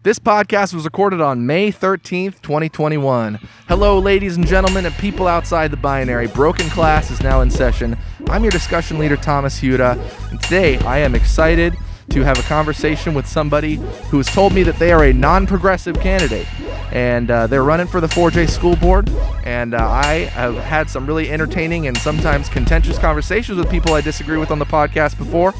This podcast was recorded on May 13th, 2021. Hello, ladies and gentlemen, and people outside the binary. Broken Class is now in session. I'm your discussion leader, Thomas Huda, and today I am excited to have a conversation with somebody who has told me that they are a non-progressive candidate, and they're running for the 4J school board, and I have had some really entertaining and sometimes contentious conversations with people I disagree with on the podcast before.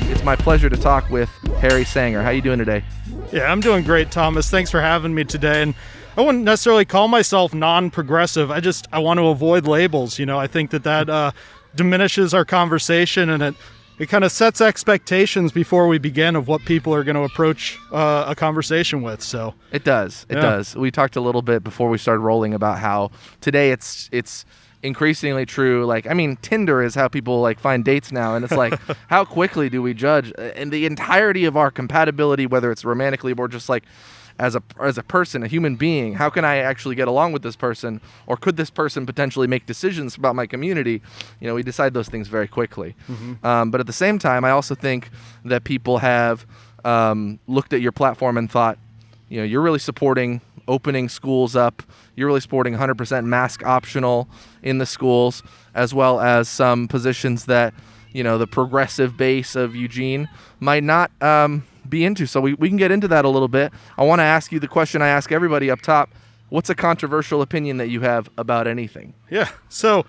It's my pleasure to talk with Harry Sanger. How you doing today? Yeah, I'm doing great, Thomas. Thanks for having me today. And I wouldn't necessarily call myself non-progressive. I want to avoid labels. I think that diminishes our conversation, and it kind of sets expectations before we begin of what people are going to approach a conversation with. So it does. It does. We talked a little bit before we started rolling about how today it's increasingly true. Tinder is how people find dates now, and it's how quickly do we judge and the entirety of our compatibility, whether it's romantically or just as a person, a human being. How can I actually get along with this person, or could this person potentially make decisions about my community? We decide those things very quickly. Mm-hmm. But at the same time, I also think that people have looked at your platform and thought, you're really supporting opening schools up. You're really supporting 100% mask optional in the schools, as well as some positions that, the progressive base of Eugene might not be into. So we can get into that a little bit. I want to ask you the question I ask everybody up top. What's a controversial opinion that you have about anything? Yeah. So,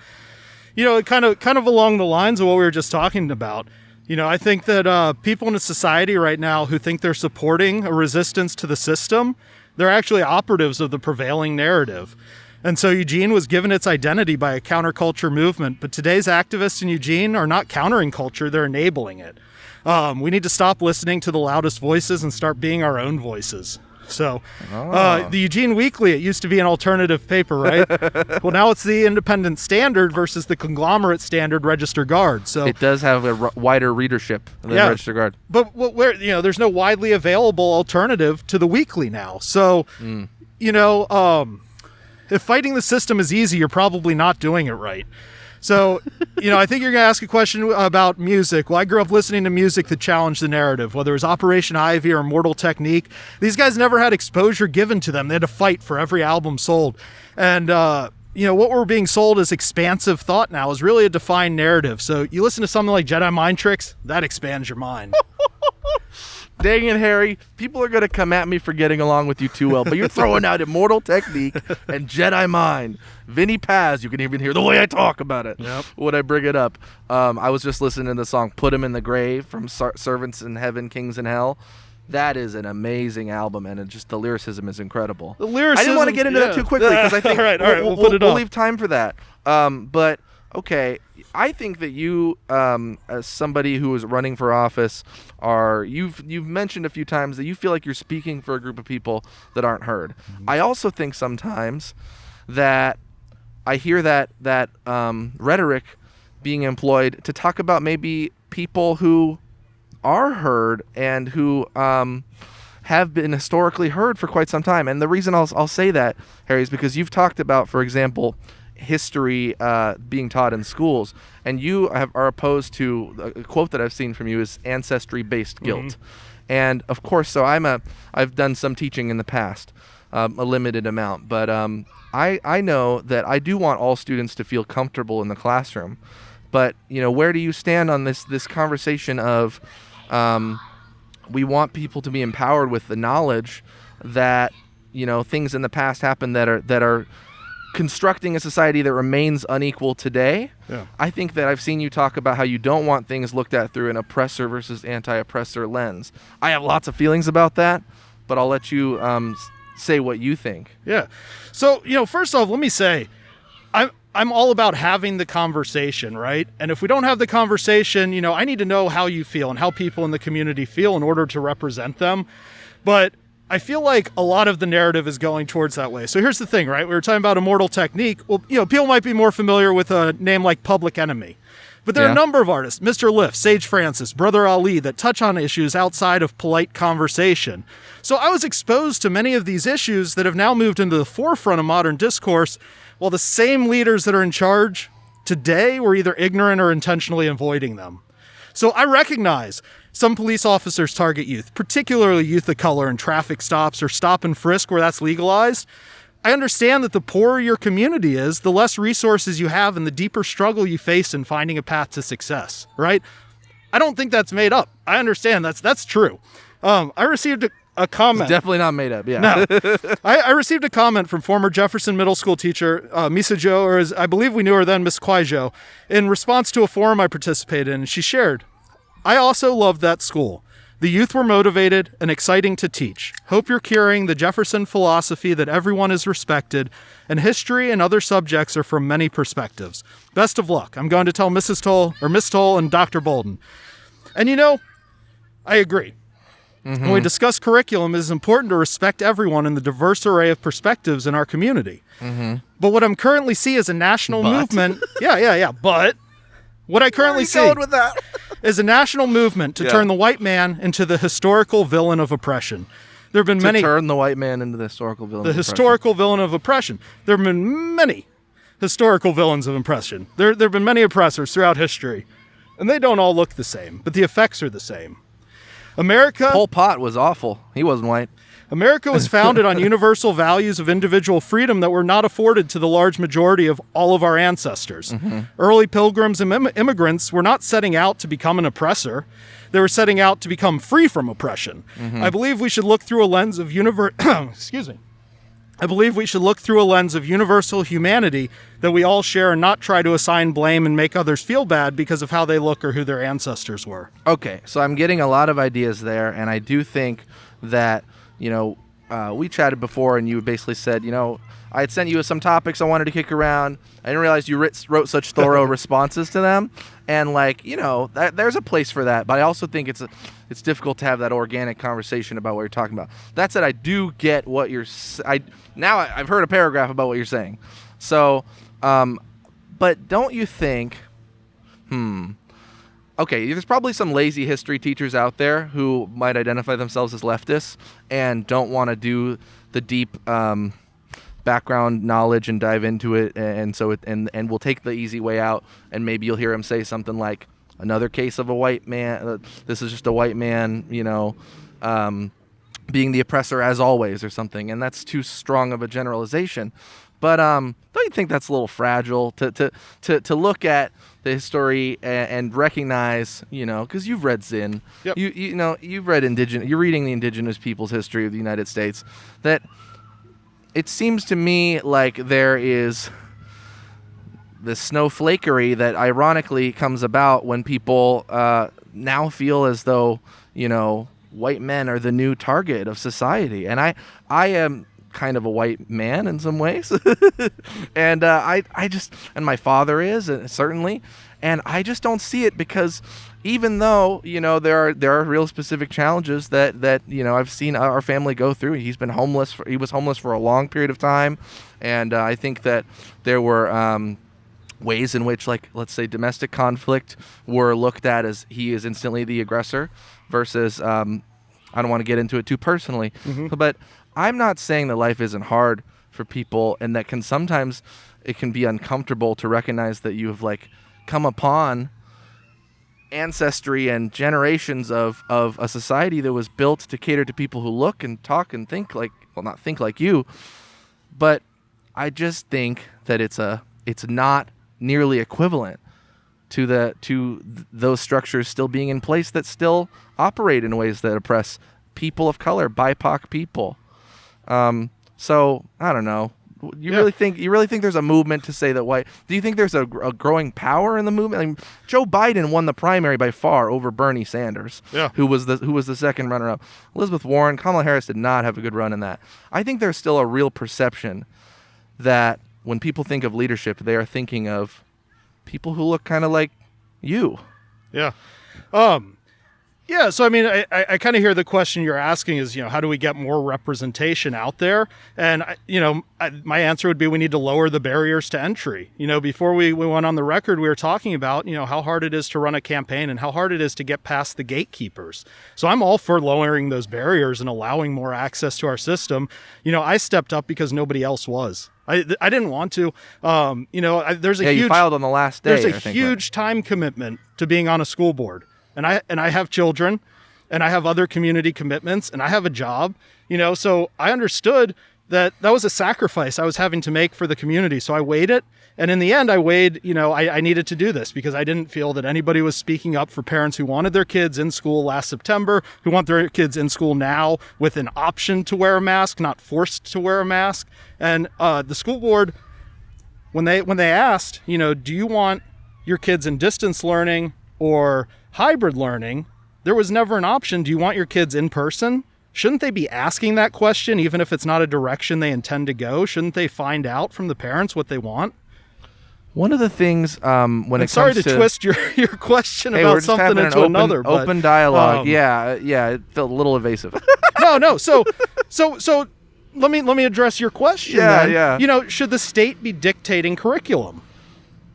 kind of along the lines of what we were just talking about. I think that people in a society right now who think they're supporting a resistance to the system, they're actually operatives of the prevailing narrative. And so Eugene was given its identity by a counterculture movement, but today's activists in Eugene are not countering culture, they're enabling it. We need to stop listening to the loudest voices and start being our own voices. So the Eugene Weekly, it used to be an alternative paper, right? Well, now it's the Independent Standard versus the conglomerate Standard Register Guard. So it does have a wider readership than Register Guard. But there's no widely available alternative to the Weekly now. So, if fighting the system is easy, you're probably not doing it right. So, I think you're going to ask a question about music. Well, I grew up listening to music that challenged the narrative, whether it was Operation Ivy or Mortal Technique. These guys never had exposure given to them. They had to fight for every album sold. And, what we're being sold as expansive thought now is really a defined narrative. So you listen to something like Jedi Mind Tricks, that expands your mind. Dang it, Harry. People are going to come at me for getting along with you too well, but you're throwing out Immortal Technique and Jedi Mind. Vinny Paz, you can even hear the way I talk about it when I bring it up. I was just listening to the song Put 'Em in the Grave from Servants in Heaven, Kings in Hell. That is an amazing album, and the lyricism is incredible. The lyricism, I didn't want to get into that too quickly because I think all right, we'll leave time for that. But okay, I think that you, as somebody who is running for office, you've mentioned a few times that you feel like you're speaking for a group of people that aren't heard. Mm-hmm. I also think sometimes that I hear that rhetoric being employed to talk about maybe people who are heard and who have been historically heard for quite some time. And the reason I'll say that, Harry, is because you've talked about, for example, history being taught in schools, and you are opposed to a quote that I've seen from you is ancestry-based guilt. Mm-hmm. And of course, so I've done some teaching in the past, a limited amount, but I know that I do want all students to feel comfortable in the classroom. But where do you stand on this conversation of we want people to be empowered with the knowledge that things in the past happened that are constructing a society that remains unequal today? Yeah. I think that I've seen you talk about how you don't want things looked at through an oppressor versus anti-oppressor lens. I have lots of feelings about that, but I'll let you say what you think. Yeah. So, first off, let me say, I'm all about having the conversation, right? And if we don't have the conversation, I need to know how you feel and how people in the community feel in order to represent them. But I feel like a lot of the narrative is going towards that way. So here's the thing, right? We were talking about Immortal Technique. Well, people might be more familiar with a name like Public Enemy. But there are a number of artists, Mr. Lift, Sage Francis, Brother Ali, that touch on issues outside of polite conversation. So I was exposed to many of these issues that have now moved into the forefront of modern discourse, while the same leaders that are in charge today were either ignorant or intentionally avoiding them. So I recognize some police officers target youth, particularly youth of color, in traffic stops or stop and frisk where that's legalized. I understand that the poorer your community is, the less resources you have and the deeper struggle you face in finding a path to success, right? I don't think that's made up. I understand that's true. I received a comment. It's definitely not made up, yeah. No. I received a comment from former Jefferson Middle School teacher, Misa Jo, or as I believe we knew her then, Miss Kwai Jo, in response to a forum I participated in. She shared, "I also loved that school. The youth were motivated and exciting to teach. Hope you're carrying the Jefferson philosophy that everyone is respected, and history and other subjects are from many perspectives. Best of luck. I'm going to tell Mrs. Toll, or Miss Toll, and Dr. Bolden." And I agree. When we discuss curriculum, it is important to respect everyone and the diverse array of perspectives in our community. But what I'm currently see is a national movement. But what I currently see with that? is a national movement to turn the white man into the historical villain of oppression. There have been many turn the white man into the historical villain. The historical villain of oppression. There have been many historical villains of oppression. There have been many oppressors throughout history, and they don't all look the same, but the effects are the same. Pol Pot was awful. He wasn't white. America was founded on universal values of individual freedom that were not afforded to the large majority of all of our ancestors. Early pilgrims and immigrants were not setting out to become an oppressor. They were setting out to become free from oppression. I believe we should look through a lens of I believe we should look through a lens of universal humanity that we all share and not try to assign blame and make others feel bad because of how they look or who their ancestors were. Okay, so I'm getting a lot of ideas there, and I do think that, we chatted before and you basically said, I had sent you some topics I wanted to kick around. I didn't realize you wrote such thorough responses to them. And there's a place for that. But I also think it's difficult to have that organic conversation about what you're talking about. That said, I do get what I've heard a paragraph about what you're saying. So, but don't you think, okay, there's probably some lazy history teachers out there who might identify themselves as leftists and don't want to do the deep background knowledge and dive into it, and so will take the easy way out, and maybe you'll hear him say something like, another case of a white man, this is just a white man, being the oppressor as always or something, and that's too strong of a generalization. But don't you think that's a little fragile to look at the history and recognize, because you've read Zinn, Yep. you've read you're reading the indigenous people's history of the United States, that it seems to me like there is the snowflakery that ironically comes about when people now feel as though, white men are the new target of society. And I am kind of a white man in some ways. And and my father is, certainly. And I just don't see it, because even though, there are real specific challenges that I've seen our family go through. He was homeless for a long period of time. And I think that there were ways in which, let's say, domestic conflict were looked at as he is instantly the aggressor versus, I don't want to get into it too personally, but I'm not saying that life isn't hard for people, and that sometimes it can be uncomfortable to recognize that you have come upon ancestry and generations of a society that was built to cater to people who look and talk and think not think like you, but I just think that it's not nearly equivalent to those structures still being in place that still operate in ways that oppress people of color, BIPOC people. So I don't know. You really think there's a movement to say that white? Do you think there's a growing power in the movement? Joe Biden won the primary by far over Bernie Sanders, who was the second runner-up. Elizabeth Warren, Kamala Harris did not have a good run in that. I think there's still a real perception that when people think of leadership, they are thinking of people who look kind of like you. Yeah. So I mean, I kind of hear the question you're asking is, how do we get more representation out there? And, my answer would be we need to lower the barriers to entry. Before we went on the record, we were talking about, how hard it is to run a campaign and how hard it is to get past the gatekeepers. So I'm all for lowering those barriers and allowing more access to our system. I stepped up because nobody else was. I didn't want to. There's a huge, you filed on the last day. There's a huge time commitment to being on a school board. and I have children, and I have other community commitments, and I have a job, so I understood that was a sacrifice I was having to make for the community. So I weighed it. And in the end, I weighed, I needed to do this because I didn't feel that anybody was speaking up for parents who wanted their kids in school last September, who want their kids in school now with an option to wear a mask, not forced to wear a mask. And the school board, when they asked, do you want your kids in distance learning or hybrid learning, there was never an option. Do you want your kids in person? Shouldn't they be asking that question, even if it's not a direction they intend to go? Shouldn't they find out from the parents what they want? One of the things when it comes sorry to twist your question about something into another, but open dialogue. Yeah, it felt a little evasive. No. So let me address your question. Yeah. Should the state be dictating curriculum?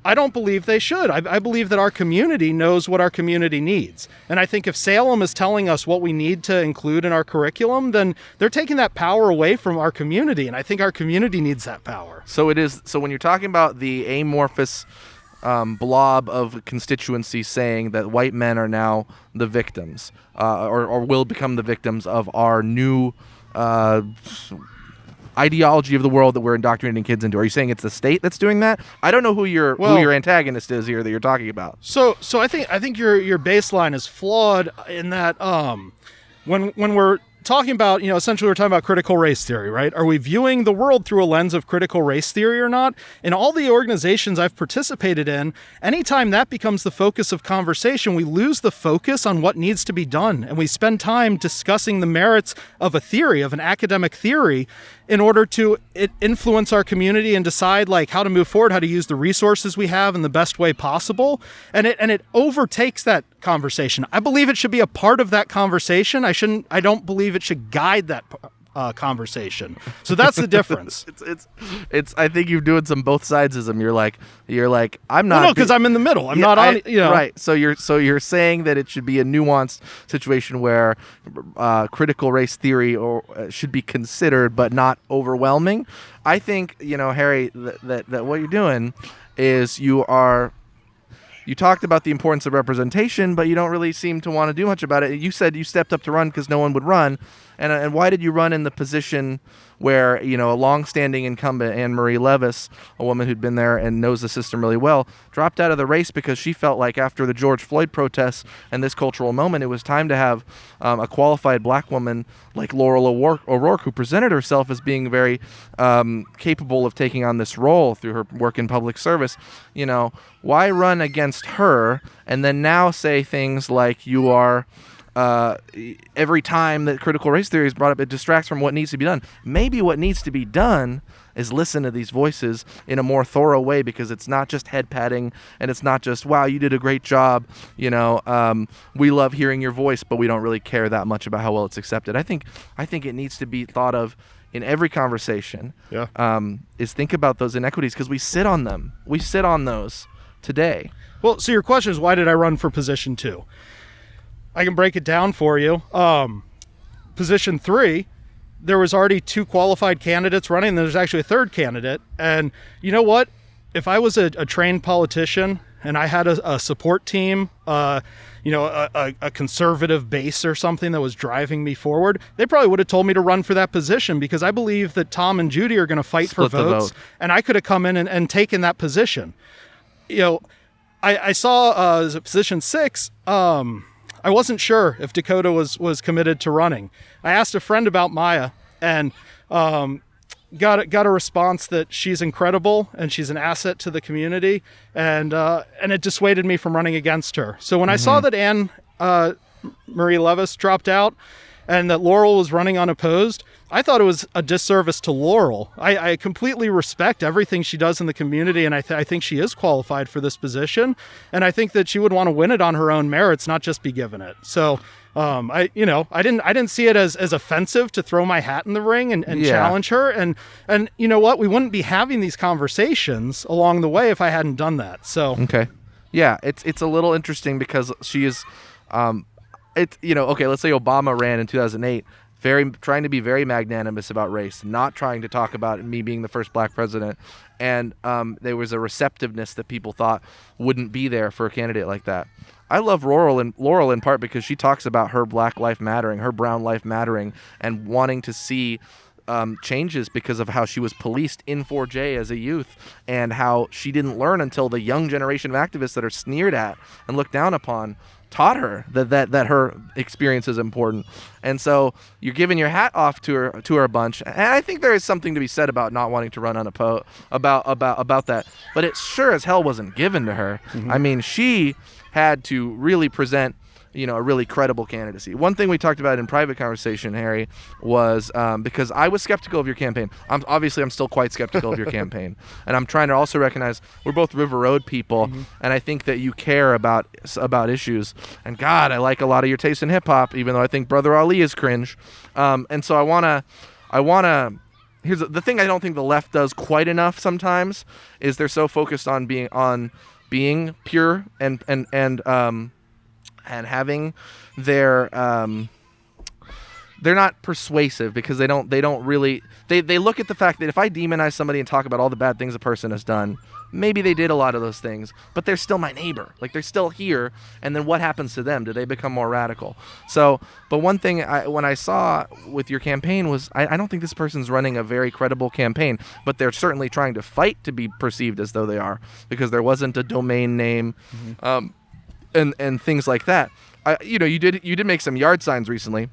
I don't believe they should. I believe that our community knows what our community needs. And I think if Salem is telling us what we need to include in our curriculum, then they're taking that power away from our community. And I think our community needs that power. So when you're talking about the amorphous blob of constituency saying that white men are now the victims or will become the victims of our new ideology of the world that we're indoctrinating kids into. Are you saying it's the state that's doing that? I don't know who your antagonist is here that you're talking about. So I think your baseline is flawed in that when we're talking about, essentially we're talking about critical race theory, right? Are we viewing the world through a lens of critical race theory or not? In all the organizations I've participated in, anytime that becomes the focus of conversation, we lose the focus on what needs to be done. And we spend time discussing the merits of a theory, of an academic theory, in order to influence our community and decide how to move forward, how to use the resources we have in the best way possible. And it overtakes that conversation. I believe it should be a part of that conversation. I don't believe it should guide that conversation. So that's the difference. it's I think you're doing some both sidesism. You're like I'm not. Well, no, because I'm in the middle. I'm not on. Right. So you're saying that it should be a nuanced situation where critical race theory should be considered, but not overwhelming. I think Harry, that what you're doing is you talked about the importance of representation, but you don't really seem to want to do much about it. You said you stepped up to run because no one would run. And why did you run in the position where, a longstanding incumbent, Anne Marie Levis, a woman who'd been there and knows the system really well, dropped out of the race because she felt like after the George Floyd protests and this cultural moment, it was time to have a qualified black woman like Laurel O'Rourke, who presented herself as being very capable of taking on this role through her work in public service. Why run against her and then now say things like you are... every time that critical race theory is brought up, it distracts from what needs to be done. Maybe what needs to be done is listen to these voices in a more thorough way, because it's not just head patting and it's not just, wow, you did a great job. We love hearing your voice, but we don't really care that much about how well it's accepted. I think it needs to be thought of in every conversation. Yeah. Is think about those inequities, because we sit on them. We sit on those today. Well, so your question is, why did I run for position 2? I can break it down for you. Position 3, there was already 2 qualified candidates running, and there's actually a third candidate. And you know what? If I was a trained politician and I had a support team, a conservative base or something that was driving me forward, they probably would have told me to run for that position, because I believe that Tom and Judy are going to fight for votes, and I could have come in and taken that position. I saw position 6. I wasn't sure if Dakota was committed to running. I asked a friend about Maya, and got a response that she's incredible and she's an asset to the community, and it dissuaded me from running against her. So when I saw that Anne Marie Levis dropped out and that Laurel was running unopposed, I thought it was a disservice to Laurel. I completely respect everything she does in the community, and I think she is qualified for this position, and I think that she would want to win it on her own merits, not just be given it. So I didn't see it as offensive to throw my hat in the ring and challenge her, and you know what, we wouldn't be having these conversations along the way if I hadn't done that. So okay, yeah, it's a little interesting because she is okay, let's say Obama ran in 2008. trying to be very magnanimous about race, not trying to talk about me being the first black president. And there was a receptiveness that people thought wouldn't be there for a candidate like that. I love Laurel in part because she talks about her black life mattering, her brown life mattering, and wanting to see changes because of how she was policed in 4J as a youth, and how she didn't learn until the young generation of activists that are sneered at and looked down upon taught her that her experience is important. And so you're giving your hat off to her a bunch, and I think there is something to be said about not wanting to run unopposed about that. But it sure as hell wasn't given to her. I mean, she had to really present a really credible candidacy. One thing we talked about in private conversation, Harry, was because I was skeptical of your campaign. I'm still quite skeptical of your campaign, and I'm trying to also recognize we're both River Road people, and I think that you care about issues. And God, I like a lot of your taste in hip hop, even though I think Brother Ali is cringe. And so I wanna. Here's the thing: I don't think the left does quite enough sometimes. Is they're so focused on being pure and having their they're not persuasive because they don't really they look at the fact that if I demonize somebody and talk about all the bad things a person has done, maybe they did a lot of those things, but they're still my neighbor. Like, they're still here, and then what happens to them? Do they become more radical? So, but one thing when I saw with your campaign was I don't think this person's running a very credible campaign, but they're certainly trying to fight to be perceived as though they are, because there wasn't a domain name. And things like that. You did make some yard signs recently,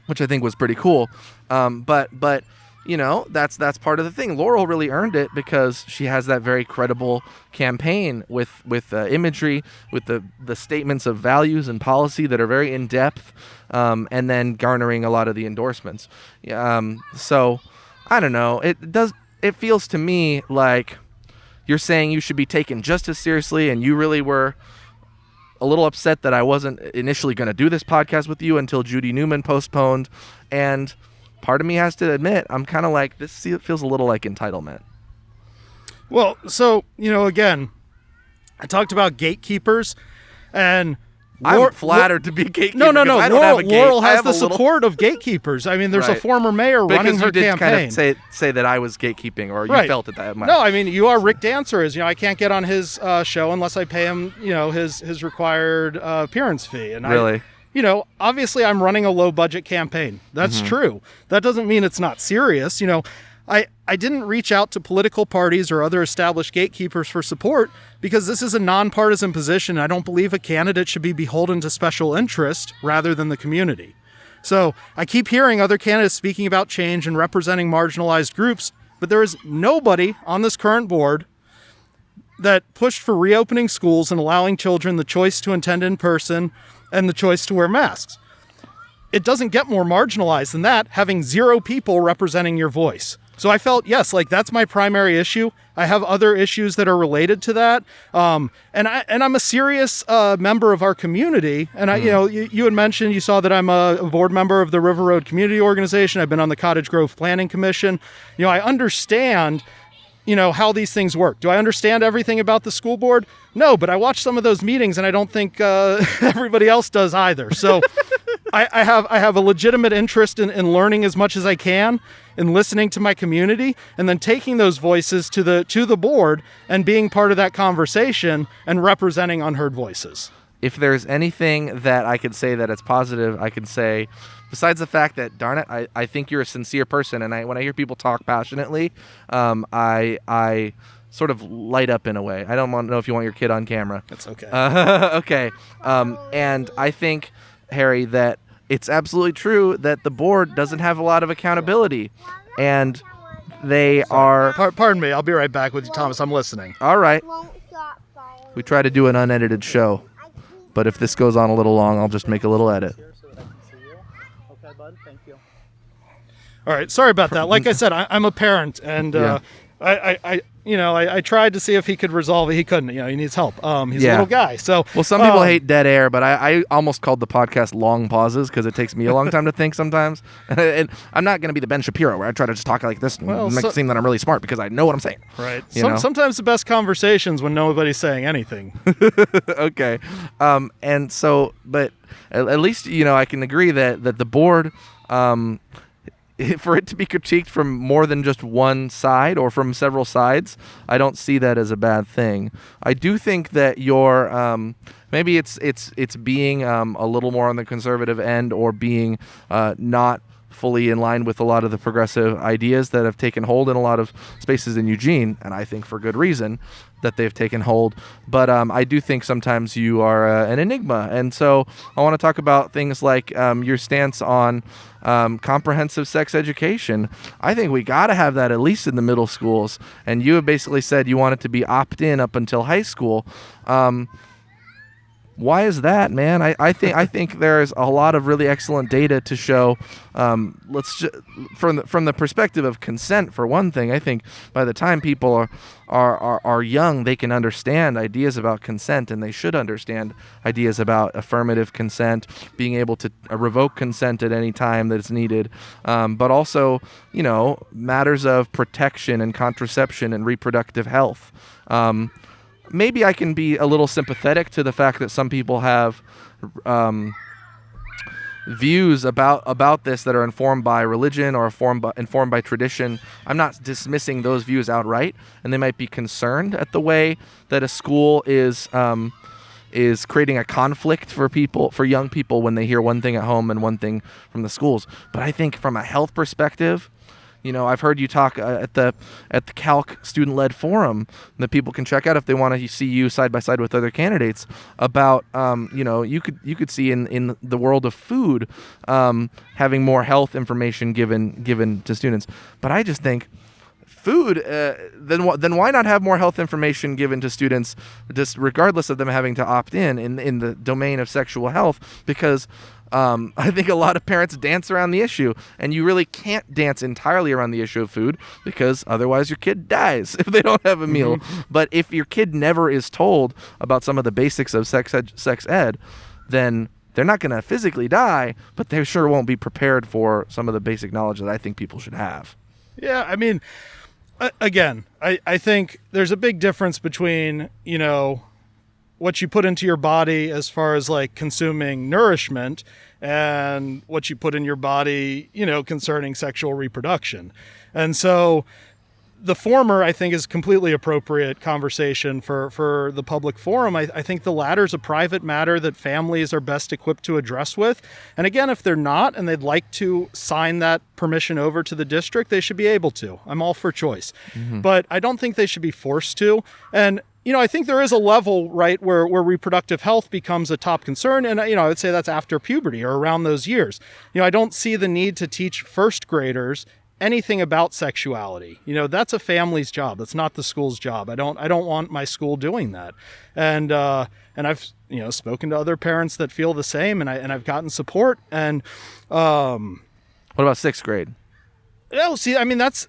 which I think was pretty cool. But that's part of the thing. Laurel really earned it because she has that very credible campaign with imagery, with the statements of values and policy that are very in depth, and then garnering a lot of the endorsements. So I don't know. It feels to me like you're saying you should be taken just as seriously, and you really were a little upset that I wasn't initially going to do this podcast with you until Judy Newman postponed. And part of me has to admit, I'm kind of like, this feels a little like entitlement. Well, so, again, I talked about gatekeepers, and I'm flattered to be a gatekeeper. No. Laurel has the support support of gatekeepers. I mean, there's a former mayor running her campaign. Kind of say that I was gatekeeping, or you felt it that much. No, I mean, you are. Rick Dancer is. I can't get on his show unless I pay him, his required appearance fee. And really, obviously, I'm running a low budget campaign. That's true. That doesn't mean it's not serious. I didn't reach out to political parties or other established gatekeepers for support because this is a nonpartisan position. I don't believe a candidate should be beholden to special interest rather than the community. So I keep hearing other candidates speaking about change and representing marginalized groups, but there is nobody on this current board that pushed for reopening schools and allowing children the choice to attend in person and the choice to wear masks. It doesn't get more marginalized than that, having 0 people representing your voice. So I felt, yes, like that's my primary issue. I have other issues that are related to that. And I'm a serious member of our community. And you had mentioned, you saw that I'm a board member of the River Road Community Organization. I've been on the Cottage Grove Planning Commission. I understand, how these things work. Do I understand everything about the school board? No, but I watch some of those meetings and I don't think everybody else does either. So I have a legitimate interest in learning as much as I can, in listening to my community, and then taking those voices to the board and being part of that conversation and representing unheard voices. If there's anything that I could say that it's positive, I can say, besides the fact that, darn it, I think you're a sincere person, and when I hear people talk passionately, I sort of light up in a way. I don't know if you want your kid on camera. That's okay. Okay. And I think, Harry, that it's absolutely true that the board doesn't have a lot of accountability, and they are... Pardon me. I'll be right back with you, Thomas. I'm listening. All right. We try to do an unedited show, but if this goes on a little long, I'll just make a little edit. Okay, bud. Thank you. All right. Sorry about that. Like I said, I'm a parent, and I tried to see if he could resolve it. He couldn't. He needs help. He's a little guy. So well, some people hate dead air, but I almost called the podcast Long Pauses because it takes me a long time to think sometimes. And I'm not going to be the Ben Shapiro where I try to just talk like this and make it seem that I'm really smart because I know what I'm saying. Right. Sometimes the best conversations when nobody's saying anything. Okay. And so, but at least I can agree that the board um, for it to be critiqued from more than just one side or from several sides, I don't see that as a bad thing. I do think that you're maybe it's being a little more on the conservative end, or being not fully in line with a lot of the progressive ideas that have taken hold in a lot of spaces in Eugene, and I think for good reason that they've taken hold. But I do think sometimes you are an enigma, and so I want to talk about things like your stance on comprehensive sex education. I think we got to have that at least in the middle schools, and you have basically said you want it to be opt-in up until high school. Why is that, man? I think there's a lot of really excellent data to show. From the perspective of consent, for one thing, I think by the time people are young, they can understand ideas about consent, and they should understand ideas about affirmative consent, being able to revoke consent at any time that it's needed, but also, matters of protection and contraception and reproductive health. Maybe I can be a little sympathetic to the fact that some people have views about this that are informed by religion or informed by tradition. I'm not dismissing those views outright, and they might be concerned at the way that a school is creating a conflict for young people when they hear one thing at home and one thing from the schools. But I think from a health perspective, I've heard you talk at the Calc student-led forum that people can check out if they want to see you side by side with other candidates about, you could see in the world of food having more health information given to students. But I just think food, then why not have more health information given to students, just regardless of them having to opt in the domain of sexual health? Because I think a lot of parents dance around the issue, and you really can't dance entirely around the issue of food, because otherwise your kid dies if they don't have a meal. But if your kid never is told about some of the basics of sex ed, then they're not going to physically die, but they sure won't be prepared for some of the basic knowledge that I think people should have. Yeah, I mean, again, I think there's a big difference between, what you put into your body as far as like consuming nourishment and what you put in your body, concerning sexual reproduction. And so the former, I think, is completely appropriate conversation for the public forum. I think the latter is a private matter that families are best equipped to address with. And again, if they're not and they'd like to sign that permission over to the district, they should be able to. I'm all for choice. But I don't think they should be forced to. And I think there is a level, right, where reproductive health becomes a top concern. And, I would say that's after puberty or around those years. I don't see the need to teach first graders anything about sexuality. That's a family's job. That's not the school's job. I don't want my school doing that. And I've, spoken to other parents that feel the same, and I've gotten support. And what about sixth grade? See, I mean, that's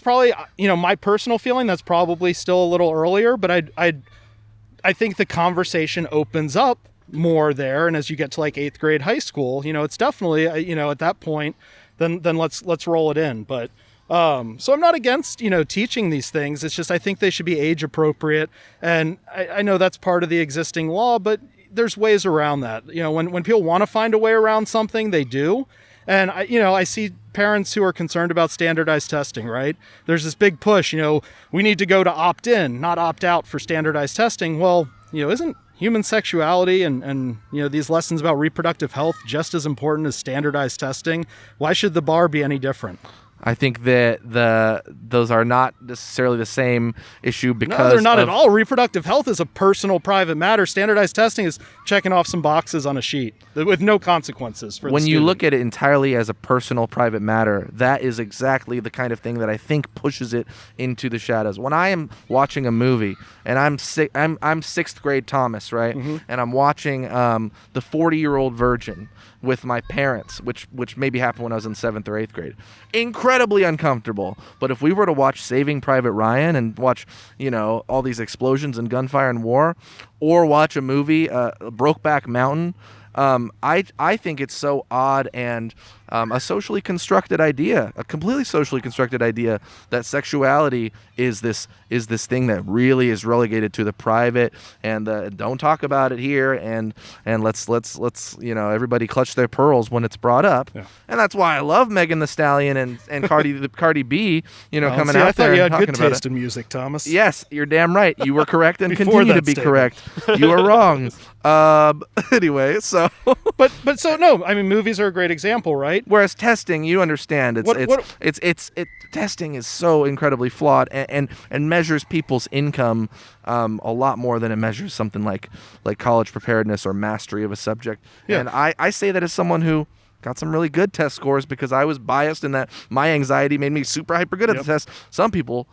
probably, my personal feeling. That's probably still a little earlier, but I think the conversation opens up more there. And as you get to like 8th grade high school, it's definitely, at that point, then let's roll it in. But so I'm not against, teaching these things. It's just I think they should be age appropriate. And I know that's part of the existing law, but there's ways around that. When people want to find a way around something, they do. And I see parents who are concerned about standardized testing, right? There's this big push, we need to go to opt-in, not opt-out for standardized testing. Well, isn't human sexuality and these lessons about reproductive health just as important as standardized testing? Why should the bar be any different? I think that those are not necessarily the same issue because no, they're not at all. Reproductive health is a personal, private matter. Standardized testing is checking off some boxes on a sheet with no consequences for the when student. you look at it entirely as a personal, private matter, that is exactly the kind of thing that I think pushes it into the shadows. When I am watching a movie and I'm 6th grade Thomas, right, and I'm watching the 40-Year-Old Virgin with my parents, which maybe happened when I was in 7th or 8th grade. Incredibly uncomfortable. But if we were to watch Saving Private Ryan and watch, all these explosions and gunfire and war, or watch a movie, Brokeback Mountain, I think it's so odd and a socially constructed idea, a completely socially constructed idea that sexuality is this thing that really is relegated to the private, and don't talk about it here, and let's everybody clutch their pearls when it's brought up. Yeah. And that's why I love Megan Thee Stallion and Cardi B, coming I out thought there you and had talking good about taste it. in music, Thomas. Yes, you're damn right. You were correct and Before continue to that be statement. correct. You are wrong. Anyway, so But so no, I mean movies are a great example, right? whereas testing, you understand, testing is so incredibly flawed and measures people's income a lot more than it measures something like college preparedness or mastery of a subject. Yeah. And I say that as someone who got some really good test scores because I was biased in that my anxiety made me super hyper good at the test. Some people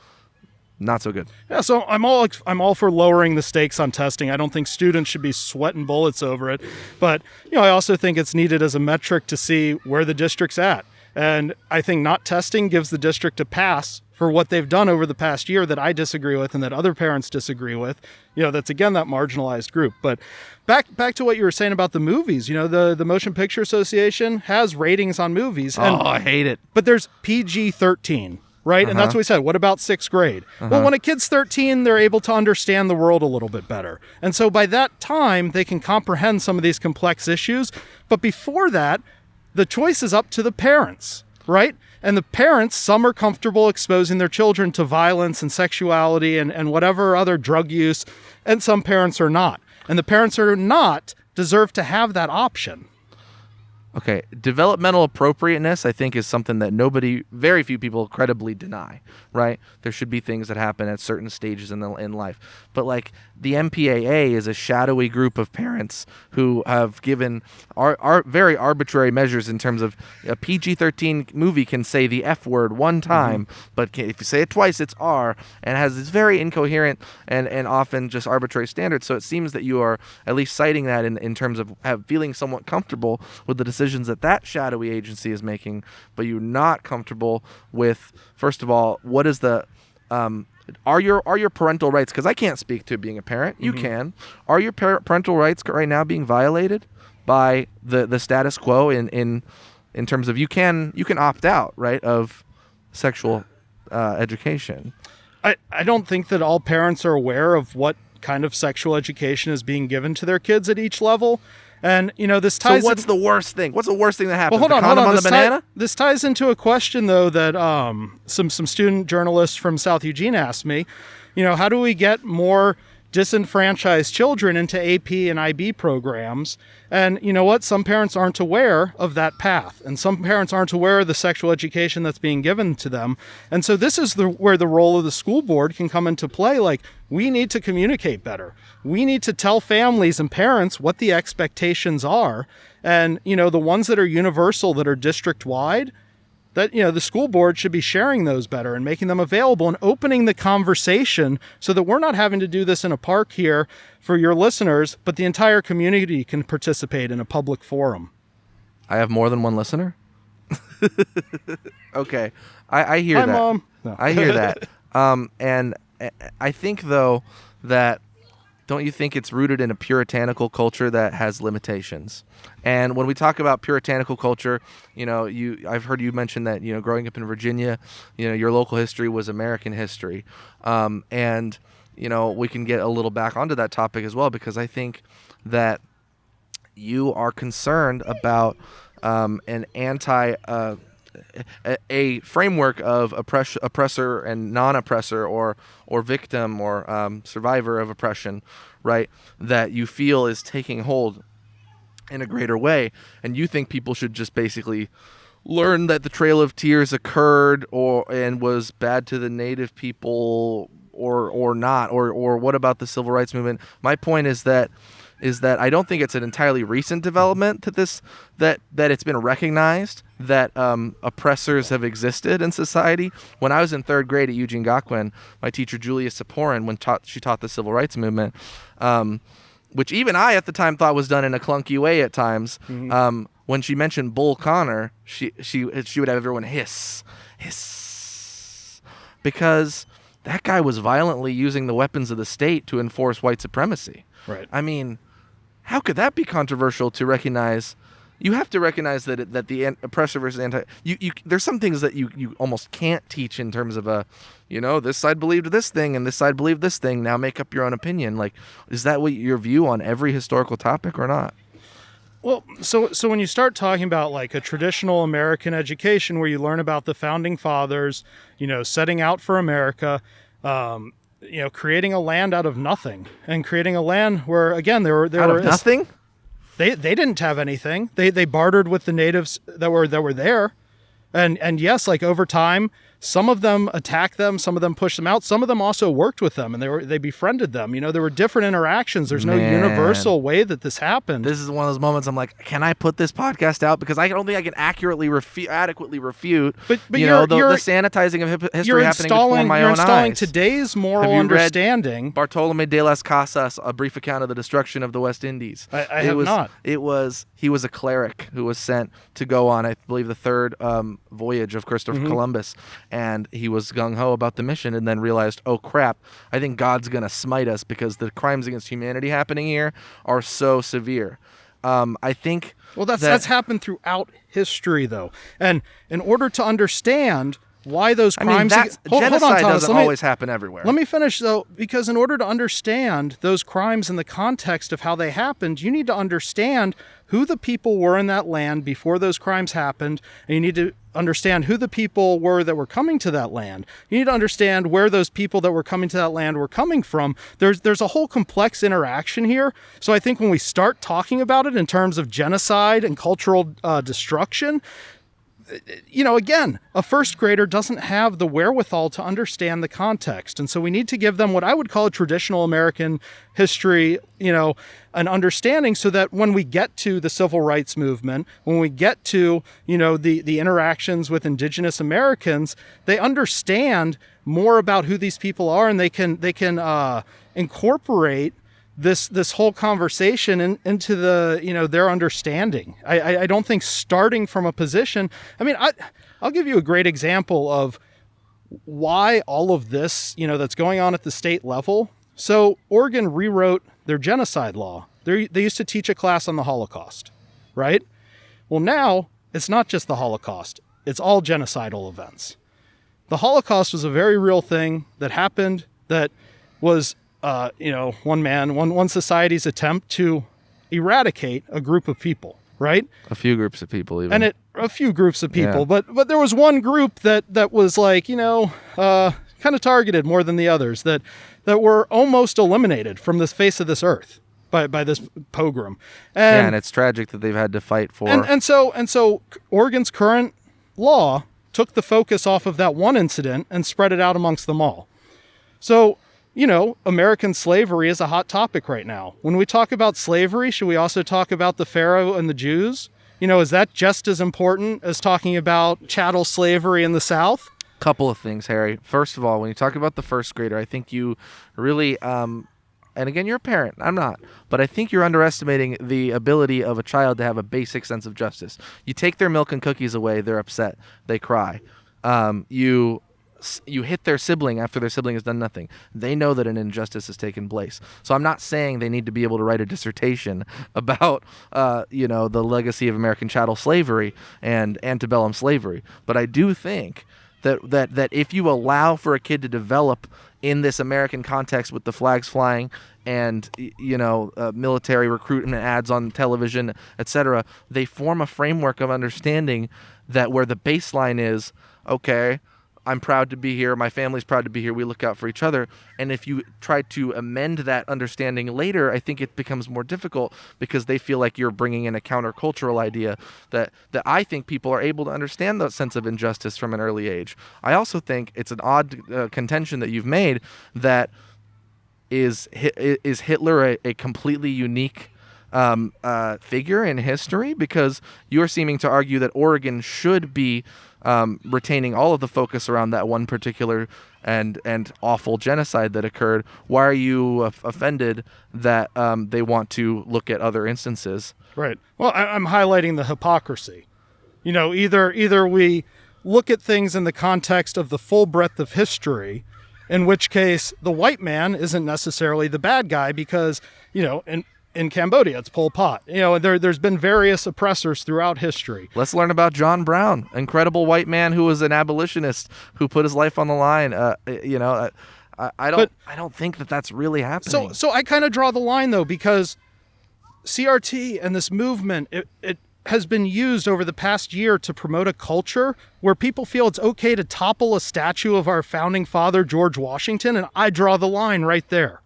not so good. Yeah, so I'm all for lowering the stakes on testing. I don't think students should be sweating bullets over it, but I also think it's needed as a metric to see where the district's at. And I think not testing gives the district a pass for what they've done over the past year that I disagree with and that other parents disagree with. That's again that marginalized group. But back to what you were saying about the movies. The Motion Picture Association has ratings on movies. And, I hate it. But there's PG-13. Right? And that's what we said. What about sixth grade? Well, when a kid's 13, they're able to understand the world a little bit better. And so by that time, they can comprehend some of these complex issues. But before that, the choice is up to the parents, right? And the parents, some are comfortable exposing their children to violence and sexuality and whatever other drug use, and some parents are not. And the parents who are not deserve to have that option. Okay, developmental appropriateness, I think, is something that very few people credibly deny, right? There should be things that happen at certain stages in life. But like the MPAA is a shadowy group of parents who have given very arbitrary measures in terms of a PG-13 movie can say the F word one time, but if you say it twice, it's R, and has this very incoherent and often just arbitrary standards. So it seems that you are at least citing that in terms of feeling somewhat comfortable with the decisions that shadowy agency is making, but you're not comfortable with, first of all, what is the are your parental rights, because I can't speak to being a parent, you can, are your parental rights right now being violated by the status quo in terms of you can opt out, right, of sexual education? I don't think that all parents are aware of what kind of sexual education is being given to their kids at each level. And, this ties... So what's the worst thing? What's the worst thing that happens? Well, hold on. On the banana? This ties into a question, though, that some student journalists from South Eugene asked me. How do we get more disenfranchised children into AP and IB programs? And you know what? Some parents aren't aware of that path. And some parents aren't aware of the sexual education that's being given to them. And so this is where the role of the school board can come into play. Like, we need to communicate better. We need to tell families and parents what the expectations are. And, the ones that are universal, that are district-wide, that, the school board should be sharing those better and making them available and opening the conversation so that we're not having to do this in a park here for your listeners, but the entire community can participate in a public forum. I have more than one listener? Okay. I hear Hi, that. Mom. No. I hear that. And I think, though, that don't you think it's rooted in a puritanical culture that has limitations? And when we talk about puritanical culture, I've heard you mention that, growing up in Virginia, your local history was American history. And we can get a little back onto that topic as well, because I think that you are concerned about an a framework of oppressor and non-oppressor or victim or survivor of oppression, right, that you feel is taking hold in a greater way, and you think people should just basically learn that the Trail of Tears occurred and was bad to the native people or not, or what about the Civil Rights Movement? My point is that I don't think it's an entirely recent development that it's been recognized that oppressors have existed in society. When I was in third grade at Eugene Gakuen, my teacher Julia Saporin, she taught the Civil Rights Movement, which even I at the time thought was done in a clunky way at times. When she mentioned Bull Connor, she would have everyone hiss, because that guy was violently using the weapons of the state to enforce white supremacy. Right. I mean, how could that be controversial to recognize You have to recognize that the oppressor versus anti. There's some things that you almost can't teach in terms of this side believed this thing and this side believed this thing. Now make up your own opinion. Like, is that what your view on every historical topic or not? Well, so when you start talking about like a traditional American education where you learn about the founding fathers, setting out for America, creating a land out of nothing, and creating a land where, again, there were nothing. They didn't have anything. They bartered with the natives that were there, and yes, like over time, some of them attacked them, some of them pushed them out, some of them also worked with them, and they befriended them. There were different interactions. There's no universal way that this happened. This is one of those moments I'm like, can I put this podcast out, because I don't think I can adequately refute. But the sanitizing of history happening before my own eyes. You're installing today's moral understanding. Bartolomé de las Casas, A Brief Account of the Destruction of the West Indies. I have not. He was a cleric who was sent to go on, I believe, the third voyage of Christopher Columbus. And he was gung-ho about the mission and then realized, oh, crap, I think God's going to smite us because the crimes against humanity happening here are so severe. I think... Well, that's happened throughout history, though. And in order to understand why those crimes... genocide doesn't always happen everywhere. Let me finish, though, because in order to understand those crimes in the context of how they happened, you need to understand who the people were in that land before those crimes happened, and you need to understand who the people were that were coming to that land. You need to understand where those people that were coming to that land were coming from. There's a whole complex interaction here. So I think when we start talking about it in terms of genocide and cultural destruction, again, a first grader doesn't have the wherewithal to understand the context. And so we need to give them what I would call a traditional American history, an understanding, so that when we get to the civil rights movement, when we get to, the interactions with indigenous Americans, they understand more about who these people are, and they can incorporate this whole conversation into their understanding. I don't think starting from a position. I mean, I'll give you a great example of why all of this, that's going on at the state level. So Oregon rewrote their genocide law. They used to teach a class on the Holocaust, right? Well, now it's not just the Holocaust. It's all genocidal events. The Holocaust was a very real thing that happened, that was one society's attempt to eradicate a group of people, right? A few groups of people, even. And a few groups of people, yeah. But there was one group that was like, kind of targeted more than the others, that were almost eliminated from the face of this earth by this pogrom. And it's tragic that they've had to fight for. And so Oregon's current law took the focus off of that one incident and spread it out amongst them all. So, American slavery is a hot topic right now. When we talk about slavery, should we also talk about the Pharaoh and the Jews? Is that just as important as talking about chattel slavery in the South? Couple of things, Harry. First of all, when you talk about the first grader, I think you really, and again, you're a parent, I'm not, but I think you're underestimating the ability of a child to have a basic sense of justice. You take their milk and cookies away, they're upset, they cry. You hit their sibling after their sibling has done nothing. They know that an injustice has taken place. So I'm not saying they need to be able to write a dissertation about, the legacy of American chattel slavery and antebellum slavery. But I do think that if you allow for a kid to develop in this American context with the flags flying and military recruitment ads on television, etc., they form a framework of understanding that where the baseline is, okay, I'm proud to be here, my family's proud to be here, we look out for each other. And if you try to amend that understanding later, I think it becomes more difficult because they feel like you're bringing in a countercultural idea that I think people are able to understand the sense of injustice from an early age. I also think it's an odd contention that you've made that is Hitler a completely unique figure in history, because you're seeming to argue that Oregon should be retaining all of the focus around that one particular and awful genocide that occurred. Why are you offended that they want to look at other instances? Right. Well, I'm highlighting the hypocrisy. Either we look at things in the context of the full breadth of history, in which case the white man isn't necessarily the bad guy because, in Cambodia, it's Pol Pot. There's been various oppressors throughout history. Let's learn about John Brown, incredible white man who was an abolitionist who put his life on the line. I don't think that that's really happening. So I kind of draw the line though, because CRT and this movement, it has been used over the past year to promote a culture where people feel it's okay to topple a statue of our founding father, George Washington, and I draw the line right there.